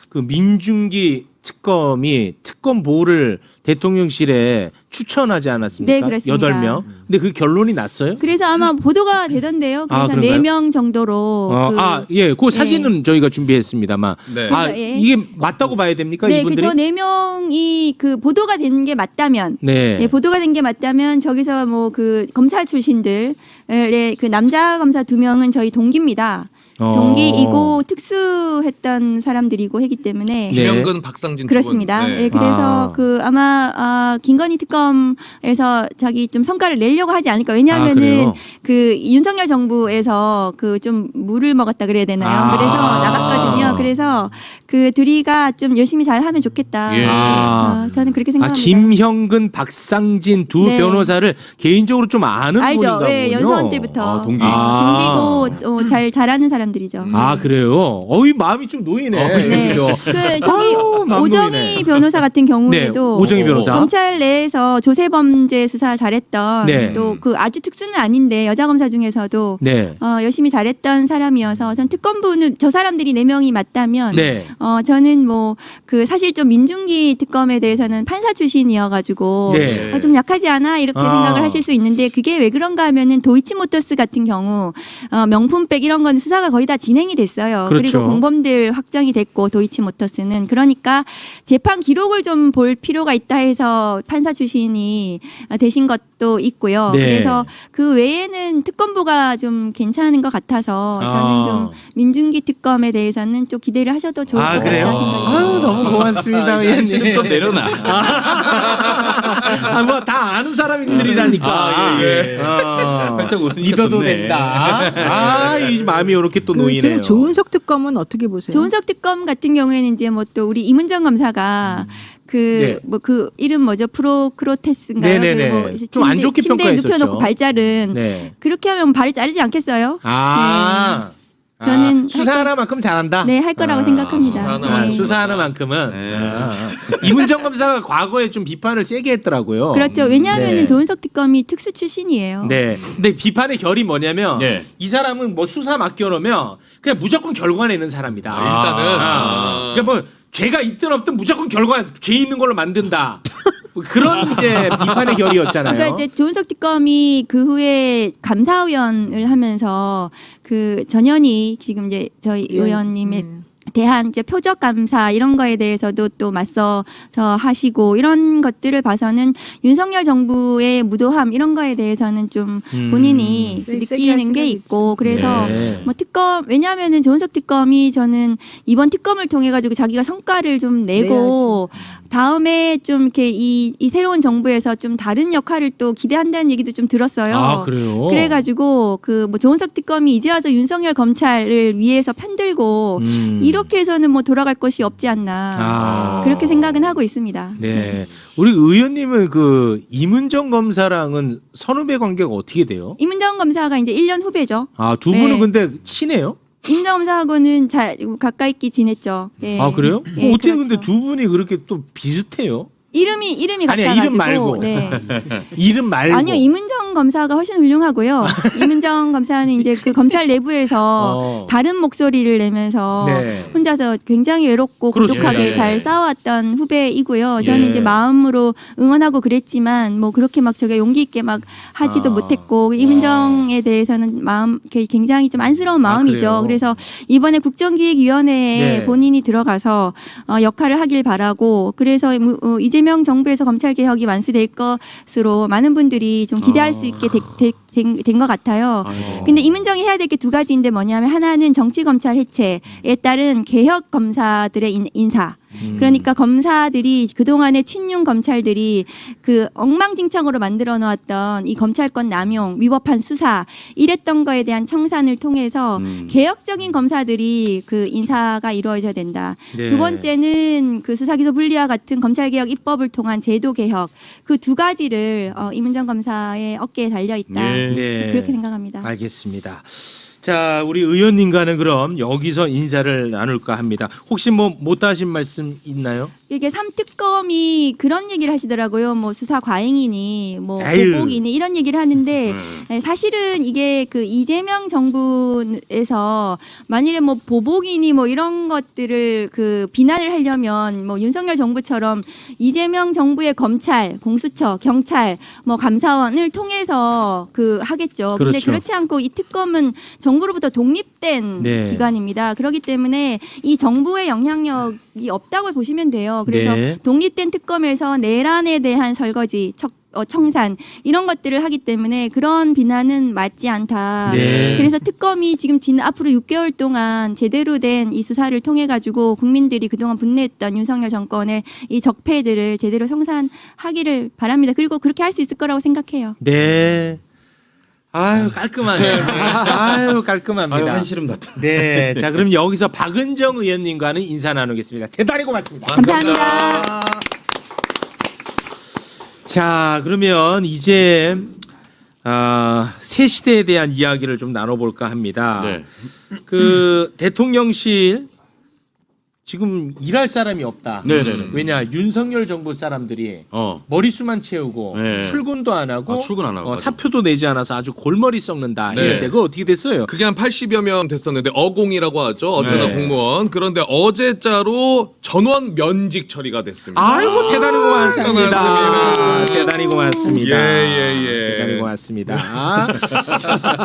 그 민중기 특검이 특검 보를 대통령실에 추천하지 않았습니까? 네, 그렇습니다. 8명. 근데 그 결론이 났어요? 그래서 아마 보도가 되던데요. 그래서 그런가요? 4명 정도로 예. 그 사진은 저희가 준비했습니다만. 네. 예. 이게 맞다고 봐야 됩니까? 네, 이분들이? 저 4명이 그 보도가 된 게 맞다면 네. 네, 보도가 된 게 맞다면 저기서 뭐 그 검찰 출신들의 그 남자 검사 2명은 저희 동기입니다. 동기이고 특수했던 사람들이고 했기 때문에 김영근, 박상진 그렇습니다. 두 분. 네, 그래서 그 아마 김건희 특검에서 자기 좀 성과를 내려고 하지 않을까. 왜냐하면은 그래요? 그 윤석열 정부에서 그 좀 물을 먹었다 그래야 되나요? 그래서 나갔거든요. 그래서 그 둘이가 좀 열심히 잘하면 좋겠다. 예. 저는 그렇게 아, 생각합니다. 김형근, 박상진 두 네. 변호사를 개인적으로 좀 아는 알죠. 분인가 보군요. 네, 연수원 때부터 동기. 동기고 잘하는 사람들이죠. 아, 그래요? 어이, 마음이 좀 놓이네. 네. 그죠? 그 저기 마음 오정희 놓이네. 변호사 같은 경우에도 네, 오정희 변호사. 검찰 내에서 조세범죄 수사 잘했던 네. 또 그 아주 특수는 아닌데 여자 검사 중에서도 네. 열심히 잘했던 사람이어서 전 특검부는 저 사람들이 4명이 맞다면 네. 저는 뭐 그 사실 좀 민중기 특검에 대해서는 판사 출신이어가지고 네. 좀 약하지 않아 이렇게 아. 생각을 하실 수 있는데 그게 왜 그런가 하면은 도이치모터스 같은 경우 명품백 이런 건 수사가 거의 다 진행이 됐어요. 그렇죠. 그리고 공범들 확정이 됐고 도이치모터스는 그러니까 재판 기록을 좀 볼 필요가 있다 해서 판사 출신이 되신 것도 있고요. 네. 그래서 그 외에는 특검부가 좀 괜찮은 것 같아서 저는 좀 민중기 특검에 대해서는 좀 기대를 하셔도 좋을 것 같다는 그래요? 생각이 아유, 듭니다. 너무 고맙습니다. 현실은 좀 내려놔. 뭐 다 아는 사람들이라니까. 예. 활짝 웃으니까 믿어도 좋네. 된다. 이 마음이 이렇게 또 그 놓이네요. 지금 조은석 특검은 어떻게 보세요? 조은석 특검 같은 경우에는 이제 뭐 또 우리 이문정 검사가 네. 그 이름 뭐죠? 프로크로테스인가요? 네네네. 그 뭐 좀안 좋게 침대에 평가했었죠. 눕혀놓고 발자른 네. 그렇게 하면 발을 자르지 않겠어요? 저는 수사 하나만큼 잘한다. 네, 할 거라고 생각합니다. 수사 하나만. 네. 수사 하나만큼은 네. 이문정 검사가 과거에 좀 비판을 세게 했더라고요. 그렇죠. 왜냐하면 네. 조은석 특검이 특수 출신이에요. 네. 근데 비판의 결이 뭐냐면 예. 이 사람은 뭐 수사 맡겨놓으면 그냥 무조건 결과 내는 사람이다. 일단은 그러니까 뭐 죄가 있든 없든 무조건 결과 죄 있는 걸로 만든다. 뭐 그런 이제 비판의 결이었잖아요. 그러니까 이제 조은석 특검이 그 후에 감사위원을 하면서 그 전현희 지금 이제 저희 의원님의 대한 이제 표적 감사 이런 거에 대해서도 또 맞서서 하시고 이런 것들을 봐서는 윤석열 정부의 무도함 이런 거에 대해서는 좀 본인이 세게 할 느끼는 게 생각이 있고 그래서 네. 뭐 특검 왜냐하면은 조은석 특검이 저는 이번 특검을 통해 가지고 자기가 성과를 좀 내고 다음에 좀 이렇게 이 새로운 정부에서 좀 다른 역할을 또 기대한다는 얘기도 좀 들었어요. 아, 그래요? 그래가지고 그 뭐 조은석 특검이 이제 와서 윤석열 검찰을 위해서 편들고 이렇게 해서는 뭐 돌아갈 것이 없지 않나 그렇게 생각은 하고 있습니다. 네. 우리 의원님은 그 이문정 검사랑은 선후배 관계가 어떻게 돼요? 이문정 검사가 이제 1년 후배죠. 두 분은 네. 근데 친해요? 이문정 검사하고는 잘 가까이 있게 지냈죠. 네. 아, 그래요? 네, 어떻게 그렇죠. 근데 두 분이 그렇게 또 비슷해요? 이름이 아니야, 같아가지고. 이름 말고. 네. 이름 말고. 아니요, 이문정 검사가 훨씬 훌륭하고요. 이문정 검사는 이제 그 검찰 내부에서 다른 목소리를 내면서 네. 혼자서 굉장히 외롭고 그렇죠. 고독하게 예. 잘 싸워왔던 후배이고요. 저는 예. 이제 마음으로 응원하고 그랬지만 뭐 그렇게 막 제가 용기 있게 막 하지도 못했고 이문정에 대해서는 마음 굉장히 좀 안쓰러운 마음이죠. 그래요? 그래서 이번에 국정기획위원회에 네. 본인이 들어가서 역할을 하길 바라고 그래서 이재명 정부에서 검찰 개혁이 완수될 것으로 많은 분들이 좀 기대할 수 있게 된 것 같아요. 근데 이문정이 해야 될 게 두 가지인데 뭐냐면 하나는 정치 검찰 해체에 따른 개혁 검사들의 인사. 그러니까 검사들이 그동안의 친윤 검찰들이 그 엉망진창으로 만들어 놓았던 이 검찰권 남용, 위법한 수사 이랬던 거에 대한 청산을 통해서 개혁적인 검사들이 그 인사가 이루어져야 된다. 네. 두 번째는 그 수사기소 분리와 같은 검찰개혁 입법을 통한 제도 개혁 그 두 가지를 이문정 검사의 어깨에 달려 있다. 네. 그렇게 생각합니다. 알겠습니다. 자, 우리 의원님과는 그럼 여기서 인사를 나눌까 합니다. 혹시 뭐 못하신 말씀 있나요? 이게 삼특검이 그런 얘기를 하시더라고요. 뭐 수사 과잉이니 뭐 아유. 보복이니 이런 얘기를 하는데 사실은 이게 그 이재명 정부에서 만일에 뭐 보복이니 뭐 이런 것들을 그 비난을 하려면 뭐 윤석열 정부처럼 이재명 정부의 검찰, 공수처, 경찰, 뭐 감사원을 통해서 그 하겠죠. 근데 그렇죠. 그렇지 않고 이 특검은 정부로부터 독립된 네. 기관입니다. 그렇기 때문에 이 정부의 영향력이 없다고 보시면 돼요. 그래서 네. 독립된 특검에서 내란에 대한 설거지, 청산 이런 것들을 하기 때문에 그런 비난은 맞지 않다. 네. 그래서 특검이 지금 앞으로 6개월 동안 제대로 된 이 수사를 통해 가지고 국민들이 그동안 분노했던 윤석열 정권의 이 적폐들을 제대로 청산하기를 바랍니다. 그리고 그렇게 할 수 있을 거라고 생각해요. 네. 아유 깔끔하네요. 아유 깔끔합니다. 아유 한시름 났다. 네, 자 그럼 여기서 박은정 의원님과는 인사 나누겠습니다. 대단히 고맙습니다. 감사합니다. 자 그러면 이제 새 시대에 대한 이야기를 좀 나눠볼까 합니다. 네. 그 대통령실 지금 일할 사람이 없다. 네네네. 왜냐 윤석열 정부 사람들이 머리수만 채우고 네. 출근도 안 하고, 출근 안 하고 맞아. 사표도 내지 않아서 아주 골머리 썩는다. 네. 이럴 때가 어떻게 됐어요? 그게 한 80여 명 됐었는데 어공이라고 하죠. 어쩌다 네. 공무원. 그런데 어제자로 전원 면직 처리가 됐습니다. 아이고 대단히 고맙습니다. 고맙습니다. 대단히 고맙습니다. 예. 대단히 고맙습니다.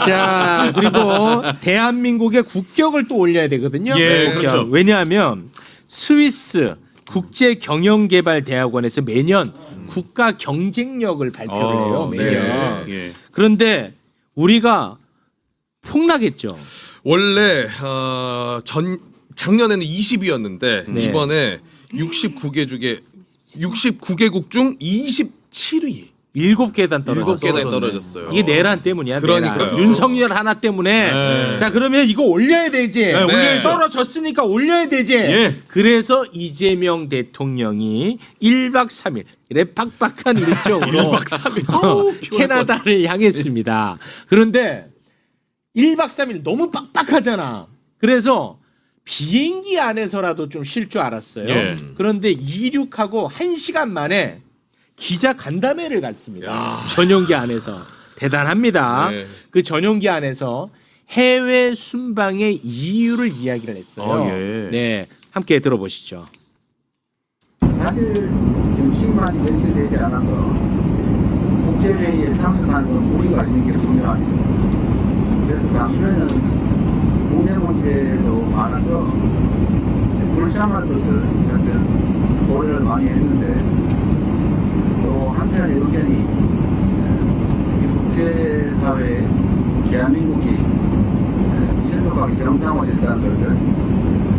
자 그리고 대한민국의 국격을 또 올려야 되거든요. 예, 국격. 그렇죠. 왜냐하면 스위스 국제경영개발대학원에서 매년 국가 경쟁력을 발표를 해요. 매년. 네. 그런데 우리가 폭락했죠. 원래 작년에는 20위였는데 네. 이번에 69개국 중 27위. 7계단 떨어졌어요. 7계단 떨어졌어요. 이게 내란 때문이야. 그러니까요. 내란. 윤석열 하나 때문에. 네. 자 그러면 이거 올려야 되지. 네, 올려야죠. 떨어졌으니까 올려야 되지. 예. 그래서 이재명 대통령이 1박 3일 빡빡한 일정으로 1박 3일. 캐나다를 향했습니다. 그런데 1박 3일 너무 빡빡하잖아. 그래서 비행기 안에서라도 좀 쉴 줄 알았어요. 예. 그런데 이륙하고 1시간 만에 기자 간담회를 갔습니다. 전용기 안에서. 대단합니다. 네. 그 전용기 안에서 해외 순방의 이유를 이야기를 했어요. 예. 네, 함께 들어보시죠. 사실 지금 취임한 지 며칠 되지 않아서 국제회의에 참석하는 건 무리가 있는 게 분명합니다. 그래서 당초에는 국내 문제도 많아서 불참할 것을 사실 고려를 많이 했는데 또 한편의 의견이 이 국제사회에 대한민국이 신속하게 정상화됐다는 것을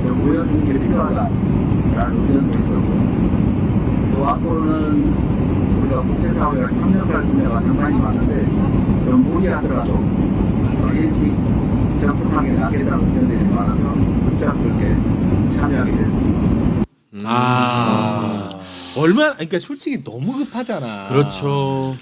좀 보여주는 게 필요하다라는 의견도 있었고 또 앞으로는 우리가 국제사회가 협력할 분야가 상당히 많은데 좀 무리하더라도 일찍 정촉하게 나겠다는 의견들이 많아서 급작스럽게 참여하게 됐습니다. 얼마나 그러니까 솔직히 너무 급하잖아. 그렇죠.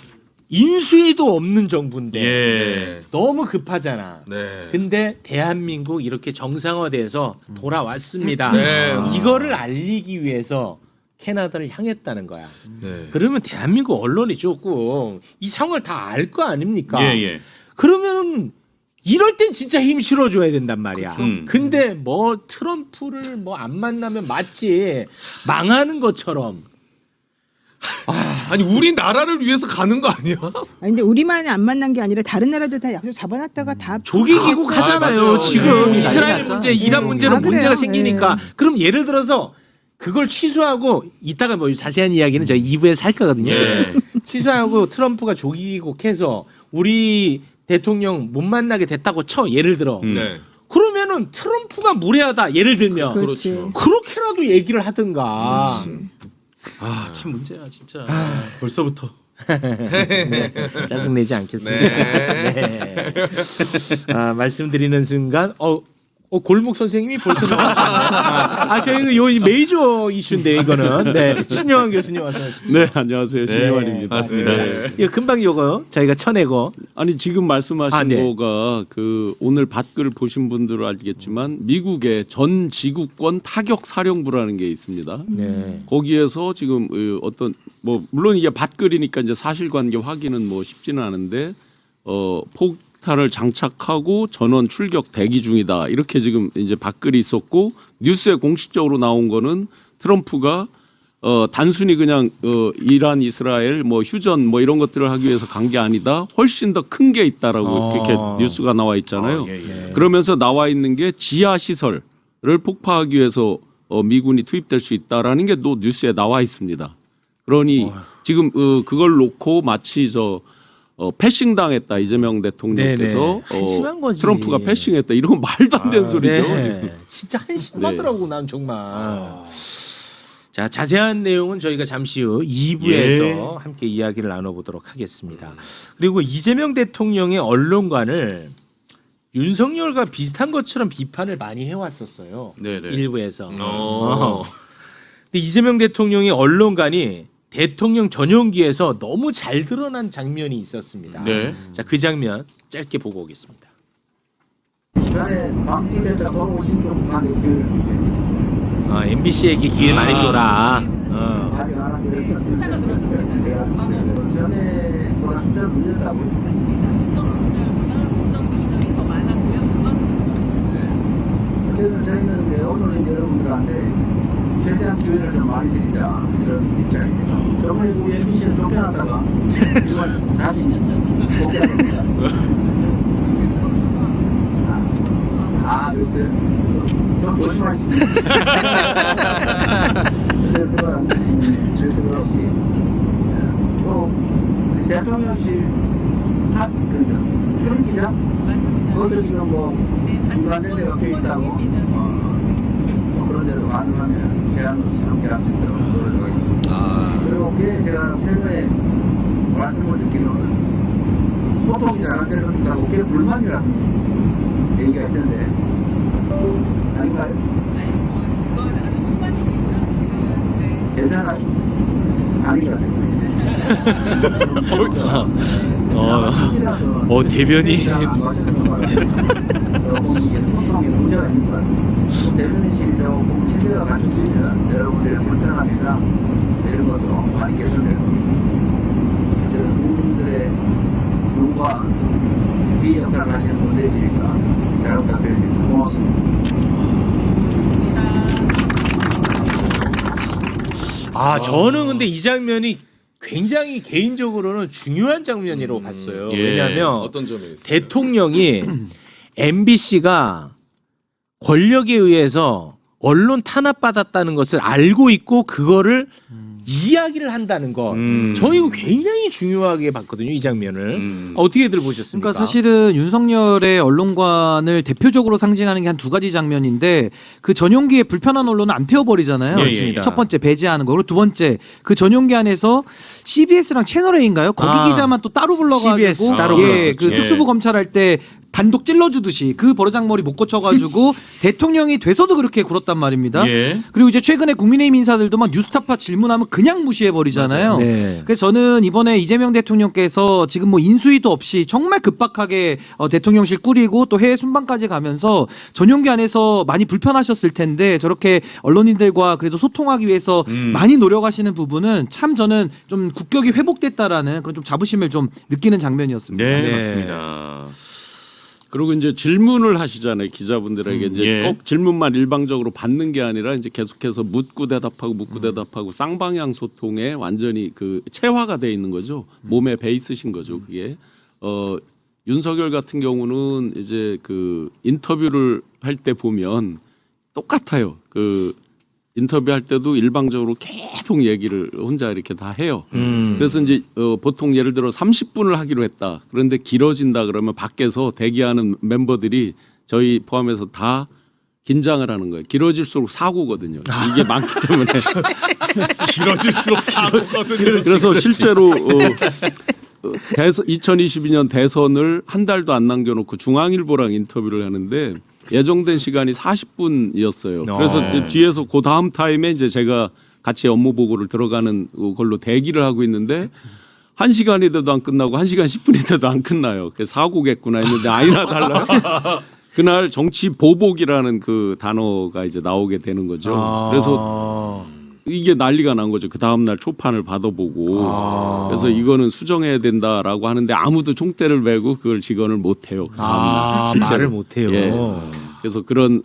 인수위도 없는 정부인데 예. 너무 급하잖아. 네. 근데 대한민국 이렇게 정상화돼서 돌아왔습니다. 네. 이거를 알리기 위해서 캐나다를 향했다는 거야. 네. 그러면 대한민국 언론이 조금 이 상황을 다 알 거 아닙니까? 예. 그러면 이럴 땐 진짜 힘 실어줘야 된단 말이야. 그쵸. 근데 뭐 트럼프를 뭐 안 만나면 마치 망하는 것처럼. 아니 우리나라를 위해서 가는 거 아니야? 아니 근데 우리만이 안 만난 게 아니라 다른 나라들 다 약속 잡아놨다가 다 조기기국 다 하잖아요. 맞아요. 지금 네. 이스라엘 난리 문제, 났잖아요. 이란 문제로 아, 그래요? 문제가 생기니까 네. 그럼 예를 들어서 그걸 취소하고 이따가 뭐 자세한 이야기는 저희 2부에서 할 거거든요. 예. 취소하고 트럼프가 조기기국해서 우리 대통령 못 만나게 됐다고 쳐 예를 들어. 네. 그러면은 트럼프가 무례하다 예를 들면 그렇지. 그렇죠. 그렇게라도 얘기를 하든가. 참 문제야 진짜. 벌써부터. 네, 짜증내지 않겠습니다. 네. 말씀드리는 순간 골목 선생님이 벌써 나왔어요. 저희 요 메이저 이슈인데 이거는 신영환 교수님 와서 네, 안녕하세요. 신영환입니다. 맞습니다. 네. 이거 금방 요거 저희가 쳐내고 아니 지금 말씀하신 네. 거가 그 오늘 밭글 보신 분들은 알겠지만 미국의 전 지구권 타격 사령부라는 게 있습니다. 네. 거기에서 지금 어떤 뭐 물론 이게 밭글이니까 이제 사실관계 확인은 뭐 쉽지는 않은데 폭탄을 장착하고 전원 출격 대기 중이다. 이렇게 지금 이제 밭글이 있었고 뉴스에 공식적으로 나온 거는 트럼프가 단순히 그냥 이란, 이스라엘, 뭐 휴전 뭐 이런 것들을 하기 위해서 간 게 아니다. 훨씬 더 큰 게 있다라고 그렇게 뉴스가 나와 있잖아요. 예. 그러면서 나와 있는 게 지하 시설을 폭파하기 위해서 미군이 투입될 수 있다라는 게 또 뉴스에 나와 있습니다. 그러니 지금 그걸 놓고 마치 패싱 당했다 이재명 대통령께서 네네. 한심한 거지. 트럼프가 패싱했다 이런 건 말도 안 되는 소리죠. 네. 지금. 진짜 한심하더라고 난 정말. 자, 자세한 내용은 저희가 잠시 후 2부에서 함께 이야기를 나눠보도록 하겠습니다. 그리고 이재명 대통령의 언론관을 윤석열과 비슷한 것처럼 비판을 많이 해왔었어요. 네네. 일부에서. 근데 이재명 대통령의 언론관이 대통령 전용기에서 너무 잘 드러난 장면이 있었습니다. 네. 자, 그 장면 짧게 보고 오겠습니다. 전에 방출됐다 돌아오신 쪽 반대 기회를 주세요. MBC에게 기회 많이 줘라. 아직 안 왔어요. 숫자가 늘었어요. 내가 전에보다 숫자가 늘렸다고요. 어쨌든 저희는 이제 언론인 여러분들한테 최대한 기회를 좀 많이 드리자 이런 입장입니다. 저번에 우리 MBC는 쫓겨났다가 이번 다시 복귀할 겁니다. 글쎄. 좀 조심하시지. 그것이 또 우리 대통령실 핫 출입 기자 그것도 지금 뭐 중단된 데가 꽤 있다고 뭐 그런 데도 가능하면 제한 없이 함께할 수 있도록 노력하겠습니다. 그리고 그게 제가 최근에 말씀을 듣기로는 소통이 잘 안 되는 겁니까? 그게 불만이라는 얘기가 있던데 아닌가요? 괜찮아요? 아닌 것 같아요. 대변이. 조금 이게 소통에 문제가 있는 것 같습니다. 대변인실이 조금 체제가 갖춰지면 여러분들의 불편함이나 이런 것도 많이 개선될 겁니다. 이제 국민들의 눈과 귀 역할을 하시는 분들이시니까 잘 부탁드립니다. 고맙습니다. 저는 근데 이 장면이 굉장히 개인적으로는 중요한 장면이라고 봤어요. 왜냐하면 어떤 점이 있어요? 대통령이 MBC가 권력에 의해서 언론 탄압받았다는 것을 알고 있고 그거를 이야기를 한다는 것. 저 이거 굉장히 중요하게 봤거든요. 이 장면을. 어떻게들 보셨습니까? 그러니까 사실은 윤석열의 언론관을 대표적으로 상징하는 게 한 두 가지 장면인데 그 전용기에 불편한 언론은 안 태워버리잖아요. 맞습니다. 첫 번째 배제하는 거. 그리고 두 번째 그 전용기 안에서 CBS랑 채널A인가요? 거기 기자만 또 따로 불러가지고 CBS 따로 불렀었죠. 그 특수부 검찰할 때 단독 찔러주듯이 그 버르장머리 못 고쳐가지고 대통령이 돼서도 그렇게 굴었단 말입니다. 그리고 이제 최근에 국민의힘 인사들도 막 뉴스타파 질문하면 그냥 무시해버리잖아요. 네. 그래서 저는 이번에 이재명 대통령께서 지금 뭐 인수위도 없이 정말 급박하게 대통령실 꾸리고 또 해외 순방까지 가면서 전용기 안에서 많이 불편하셨을 텐데 저렇게 언론인들과 그래도 소통하기 위해서 많이 노력하시는 부분은 참 저는 좀 국격이 회복됐다라는 그런 좀 자부심을 좀 느끼는 장면이었습니다. 네, 맞습니다. 그리고 이제 질문을 하시잖아요 기자분들에게 이제 꼭 질문만 일방적으로 받는 게 아니라 이제 계속해서 묻고 대답하고 쌍방향 소통에 완전히 그 체화가 돼 있는 거죠. 몸에 배 있으신 거죠. 그게 윤석열 같은 경우는 이제 그 인터뷰를 할 때 보면 똑같아요. 그 인터뷰할 때도 일방적으로 계속 얘기를 혼자 이렇게 다 해요. 그래서 이제 보통 예를 들어 30분을 하기로 했다. 그런데 길어진다 그러면 밖에서 대기하는 멤버들이 저희 포함해서 다 긴장을 하는 거예요. 길어질수록 사고거든요. 이게 많기 때문에 길어질수록 사고거든요. 그래서 실제로 2022년 대선을 한 달도 안 남겨놓고 중앙일보랑 인터뷰를 하는데 예정된 시간이 40분이었어요. 그래서 뒤에서 그 다음 타임에 이제 제가 같이 업무 보고를 들어가는 걸로 대기를 하고 있는데 1시간이 돼도 안 끝나고 1시간 10분이 돼도 안 끝나요. 그래서 사고겠구나 했는데 아니나 달라요. 그날 정치 보복이라는 그 단어가 이제 나오게 되는 거죠. 그래서 이게 난리가 난 거죠. 그 다음 날 초판을 받아보고 그래서 이거는 수정해야 된다라고 하는데 아무도 총대를 메고 그걸 직언을 못 해요. 그 다음 날 말을 못 해요. 예. 그래서 그런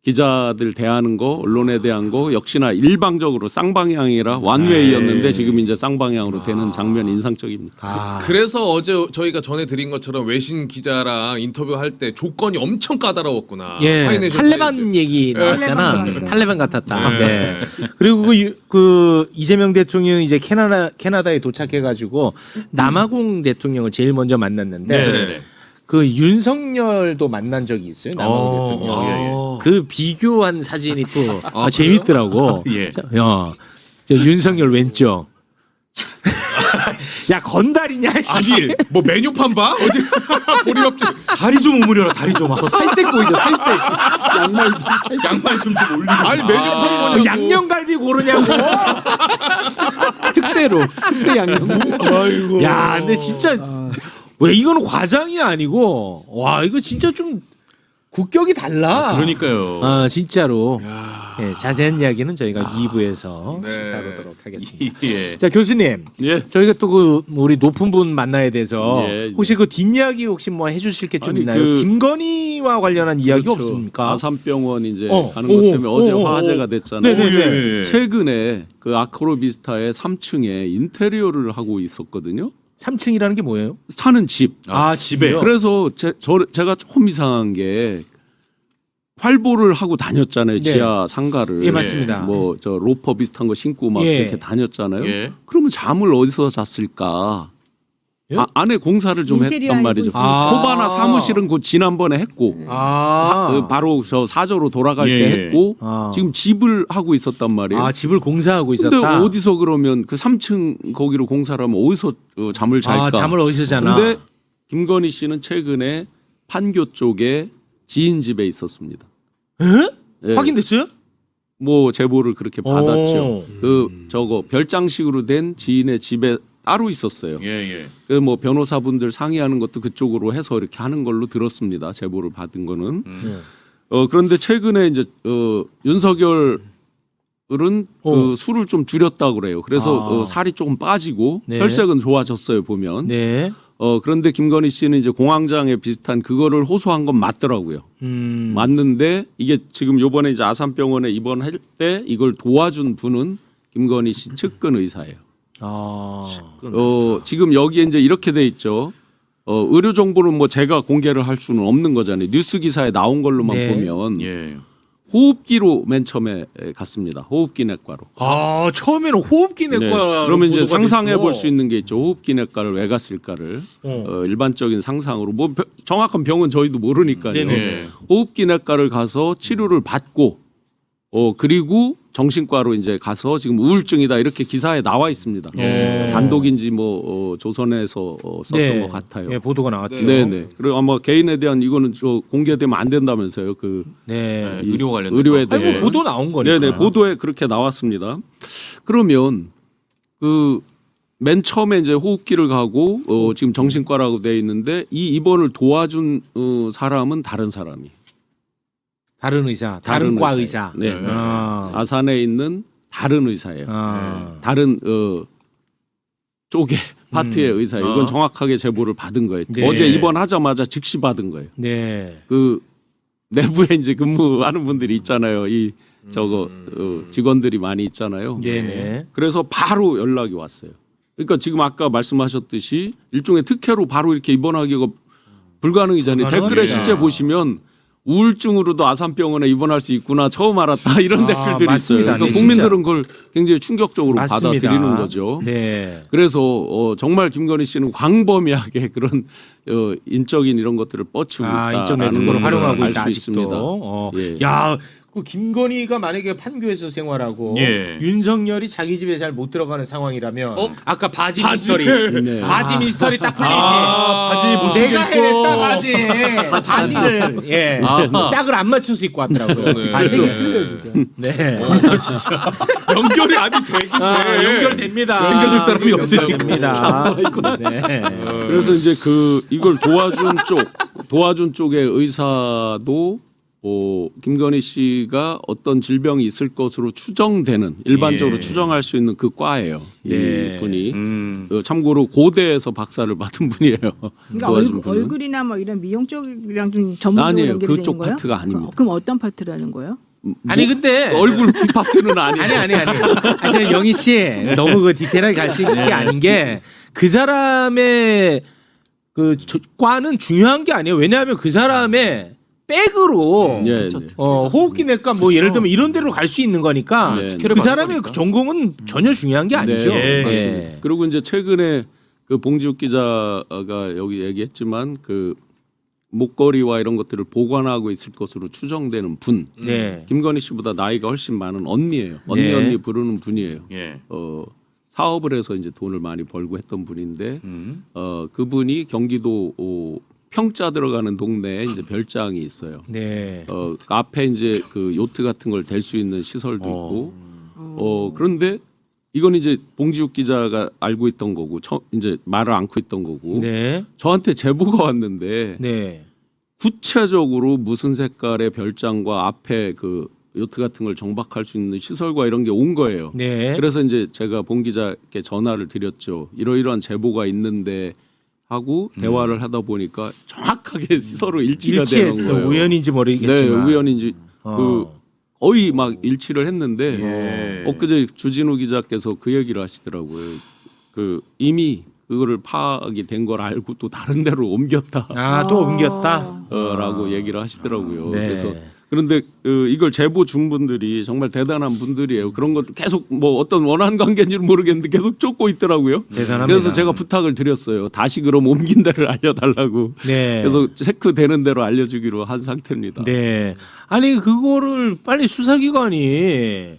기자들 대하는 거, 언론에 대한 거 역시나 일방적으로 쌍방향이라 완웨이였는데 지금 이제 쌍방향으로 되는 장면 인상적입니다. 그래서 어제 저희가 전해드린 것처럼 외신 기자랑 인터뷰할 때 조건이 엄청 까다로웠구나. 예, 파이낸셜 탈레반 타임즈. 얘기 나왔잖아. 탈레반. 탈레반 같았다. 네. 네. 그리고 그 이재명 대통령이 이제 캐나다에 도착해가지고 남아공 대통령을 제일 먼저 만났는데 네네네. 그 윤석열도 만난 적이 있어요. 남아공 대통령. 예. 그 비교한 사진이 또 재밌더라고. 예. 자, 저 윤석열 왼쪽. 야 건달이냐? 씨. 아니 뭐 메뉴판 봐? 어제 보리 없지. 다리 좀 오므려라 다리 좀. 살색 보이죠, 살색. 양말 좀 올리고. 아니 메뉴판 뭐냐고. 양념갈비 고르냐고. 특대 양념. 아이고. 야, 근데 진짜 왜 이거는 과장이 아니고 와 이거 진짜 좀 국격이 달라. 그러니까요. 아 진짜로. 야. 예, 자세한 이야기는 저희가 2부에서 네. 다루도록 하겠습니다. 예. 자 교수님, 예. 저희가 또 그 우리 높은 분 만나야 돼서 예. 혹시 그 뒷이야기 혹시 뭐 해주실 게 좀 아니, 있나요? 그- 김건희와 관련한 이야기 그렇죠. 없습니까? 아산병원 이제 어. 가는 것 때문에 어제 오. 화제가 됐잖아요. 네네네. 예. 최근에 그 아크로비스타의 3층에 인테리어를 하고 있었거든요. 3층이라는 게 뭐예요? 사는 집. 아, 집에요? 그래서 제가 조금 이상한 게 활보를 하고 다녔잖아요. 네. 지하 상가를. 예, 맞습니다. 뭐 저 로퍼 비슷한 거 신고 막 예. 이렇게 다녔잖아요. 예. 그러면 잠을 어디서 잤을까? 예? 안에 공사를 좀 인테리어 했단 알고 말이죠. 있으니까. 코바나 사무실은 그 지난번에 했고 바로 저 사저로 돌아갈 예. 때 했고 아. 지금 집을 하고 있었단 말이에요. 아 집을 공사하고 근데 있었다. 어디서 그러면 그 3층 거기로 공사를 하면 어디서 잠을 잘까? 아 잠을 어디서 자나? 근데 김건희 씨는 최근에 판교 쪽에 지인 집에 있었습니다. 에? 예. 확인됐어요? 뭐 제보를 그렇게 받았죠. 오. 그 저거 별장식으로 된 지인의 집에 따로 있었어요. 예, 예. 그 뭐 변호사분들 상의하는 것도 그쪽으로 해서 이렇게 하는 걸로 들었습니다. 제보를 받은 거는. 그런데 최근에 이제 윤석열은 그 술을 좀 줄였다 그래요. 그래서 아. 살이 조금 빠지고 네. 혈색은 좋아졌어요 보면. 네. 그런데 김건희 씨는 이제 공황장애 비슷한 그거를 호소한 건 맞더라고요. 맞는데 이게 지금 요번에 이제 아산병원에 입원할 때 이걸 도와준 분은 김건희 씨 측근 의사예요. 아. 지금 여기에 이제 이렇게 돼 있죠. 의료 정보는 뭐 제가 공개를 할 수는 없는 거잖아요. 뉴스 기사에 나온 걸로만 네. 보면 예. 호흡기로 맨 처음에 갔습니다. 호흡기 내과로. 아 처음에는 호흡기 내과. 네. 그러면 이제 상상해 볼 수 있는 게 있죠. 호흡기 내과를 왜 갔을까를 일반적인 상상으로 뭐 정확한 병은 저희도 모르니까요. 네네. 예. 호흡기 내과를 가서 치료를 받고 그리고 정신과로 이제 가서 지금 우울증이다 이렇게 기사에 나와 있습니다. 예. 단독인지 뭐 조선에서 썼던 것 같아요. 예, 보도가 나왔죠. 네네. 그리고 아마 개인에 대한 이거는 저 공개되면 안 된다면서요. 그 네. 이 의료 관련 의료에 아니 대해. 뭐 보도 나온 거니까. 네네. 보도에 그렇게 나왔습니다. 그러면 그 맨 처음에 이제 호흡기를 가고 지금 정신과라고 돼 있는데 이 입원을 도와준 사람은 다른 사람이. 다른 의사, 다른 과 의사. 네. 아. 아산에 있는 다른 의사예요. 아. 다른 쪽의 파트의 의사예요. 이건 정확하게 제보를 받은 거예요. 네. 어제 입원하자마자 즉시 받은 거예요. 네. 그 내부에 이제 근무하는 분들이 있잖아요. 이 저거 직원들이 많이 있잖아요. 네네. 그래서 바로 연락이 왔어요. 그러니까 지금 아까 말씀하셨듯이 일종의 특혜로 바로 이렇게 입원하기가 불가능이잖아요. 댓글에 불가능합니다. 실제 보시면 우울증으로도 아산병원에 입원할 수 있구나 처음 알았다 이런 댓글들이 맞습니다. 있어요. 그러니까 네, 국민들은 그걸 굉장히 충격적으로 맞습니다. 받아들이는 거죠. 네. 그래서 정말 김건희 씨는 광범위하게 그런 인적인 이런 것들을 뻗치고 인적 있다라는 네트워크를 걸 활용하고 알 있다 수 아직도. 있습니다. 예. 야, 그 김건희가 만약에 판교에서 생활하고 예. 윤석열이 자기 집에 잘 못 들어가는 상황이라면 아까 바지 미스터리 네. 바지 미스터리 딱 풀리지. 바지 못 내가 챙겨 해냈다 바지. 바지를 예 짝을 안 맞춰서 입고 왔더라고요. 네. 바지가 네. 틀려 진짜. 네. 연결이 아니 되긴 연결됩니다. 챙겨줄 사람이 없으니까. 연결됩니다. 네. 그래서 이제 이걸 도와준 쪽의 의사도 김건희 씨가 어떤 질병이 있을 것으로 추정되는 일반적으로 예. 추정할 수 있는 그 과예요. 예. 이 분이 참고로 고대에서 박사를 받은 분이에요. 그러니까 도와준 분은. 얼굴이나 뭐 이런 미용 쪽이랑 좀 전문적으로 아니에요. 연결이 그쪽 되는 거예요? 파트가 아닙니다. 그럼 어떤 파트라는 거예요? 아니 근데 얼굴 파트는 아니에요. 아니. 저 영희 씨 너무 그 디테일하게 갈 수 있는 게 아닌 게 그 사람의 그 과는 중요한 게 아니에요. 왜냐하면 그 사람의 백으로 네, 네. 호흡기 내과 뭐 예를 들면 이런 데로 갈 수 있는 거니까 네, 그 사람의 그 전공은 전혀 중요한 게 아니죠. 네, 예. 맞습니다. 그리고 이제 최근에 그 봉지욱 기자가 여기 얘기했지만 그 목걸이와 이런 것들을 보관하고 있을 것으로 추정되는 분, 네. 김건희 씨보다 나이가 훨씬 많은 언니예요. 언니 네. 언니 부르는 분이에요. 예. 사업을 해서 이제 돈을 많이 벌고 했던 분인데 그분이 경기도 평자 들어가는 동네에 이제 별장이 있어요. 네. 앞에 이제 그 요트 같은 걸 댈 수 있는 시설도 있고 그런데 이건 이제 봉지욱 기자가 알고 있던 거고 이제 말을 않고 있던 거고 네. 저한테 제보가 왔는데 네. 구체적으로 무슨 색깔의 별장과 앞에 그 요트 같은 걸 정박할 수 있는 시설과 이런 게 온 거예요. 네. 그래서 이제 제가 봉 기자께 전화를 드렸죠. 이러이러한 제보가 있는데 하고 대화를 하다 보니까 정확하게 서로 일치가 되는 일치했어. 거예요. 우연인지 모르겠지만. 네, 우연인지 그 어. 거의 막 일치를 했는데 엊그제 주진우 기자께서 그 얘기를 하시더라고요. 그 이미 그거를 파악이 된 걸 알고 또 다른 데로 옮겼다. 또 옮겼다. 라고 얘기를 하시더라고요. 네. 그래서 그런데 이걸 제보 준 분들이 정말 대단한 분들이에요. 그런 것 계속 뭐 어떤 원한 관계인지는 모르겠는데 계속 쫓고 있더라고요. 대단합니다. 그래서 제가 부탁을 드렸어요. 다시 그럼 옮긴 데를 알려달라고. 네. 그래서 체크되는 대로 알려주기로 한 상태입니다. 네. 아니 그거를 빨리 수사기관이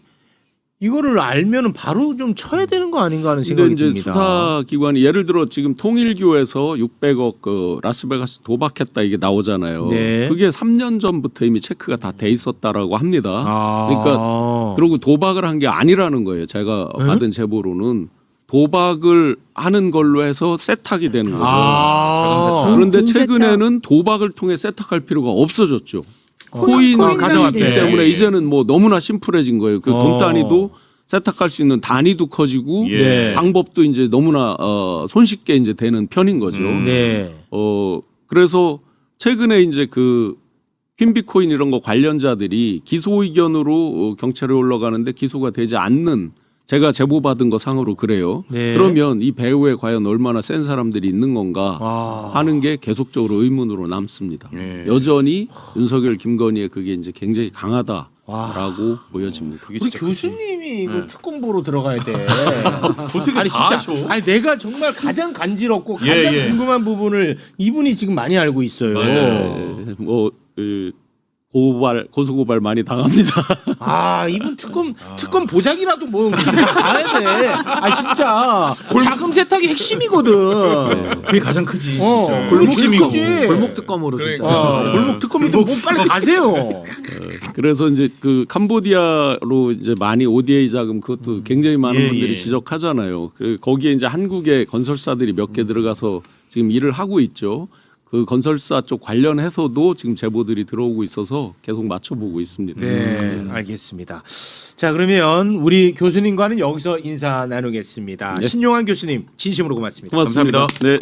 이거를 알면은 바로 좀 쳐야 되는 거 아닌가 하는 근데 생각이 이제 듭니다. 수사기관이 예를 들어 지금 통일교에서 600억 그 라스베가스 도박했다 이게 나오잖아요. 네. 그게 3년 전부터 이미 체크가 다 돼 있었다라고 합니다. 그러니까 그리고 도박을 한 게 아니라는 거예요. 제가 받은 제보로는 도박을 하는 걸로 해서 세탁이 되는 거죠. 그런데 세탁. 최근에는 도박을 통해 세탁할 필요가 없어졌죠. 코인 가상화폐 때문에 이제는 뭐 너무나 심플해진 거예요. 그 돈 단위도 세탁할 수 있는 단위도 커지고 예. 방법도 이제 너무나 손쉽게 이제 되는 편인 거죠. 네. 그래서 최근에 이제 그 퀸비코인 이런 거 관련자들이 기소 의견으로 경찰에 올라가는데 기소가 되지 않는 제가 제보받은 거 상으로 그래요. 네. 그러면 이 배후에 과연 얼마나 센 사람들이 있는 건가 하는 게 계속적으로 의문으로 남습니다. 예. 여전히 윤석열, 김건희의 그게 이제 굉장히 강하다라고 보여집니다. 그게 우리 진짜 교수님이 이거 네. 특공보로 들어가야 돼. 어떻게 아니 다 진짜. 아셔? 아니 내가 정말 가장 간지럽고 가장 예. 궁금한 부분을 이분이 지금 많이 알고 있어요. 맞아요. 뭐 고소고발 많이 당합니다. 이분 특검 보자기라도 뭐 가야 돼. 진짜 자금 세탁이 핵심이거든. 그게 가장 크지. 골목 핵심이고. 특검. 골목 특검으로 진짜. 골목 특검이든 뭐 빨리 가세요. 그래서 이제 그 캄보디아로 이제 많이 ODA 자금 그것도 굉장히 많은 예, 분들이 예. 지적하잖아요. 거기에 이제 한국의 건설사들이 몇 개 들어가서 지금 일을 하고 있죠. 그 건설사 쪽 관련해서도 지금 제보들이 들어오고 있어서 계속 맞춰보고 있습니다. 네, 알겠습니다. 자, 그러면 우리 교수님과는 여기서 인사 나누겠습니다. 네. 신용환 교수님, 진심으로 고맙습니다. 고맙습니다. 감사합니다. 네.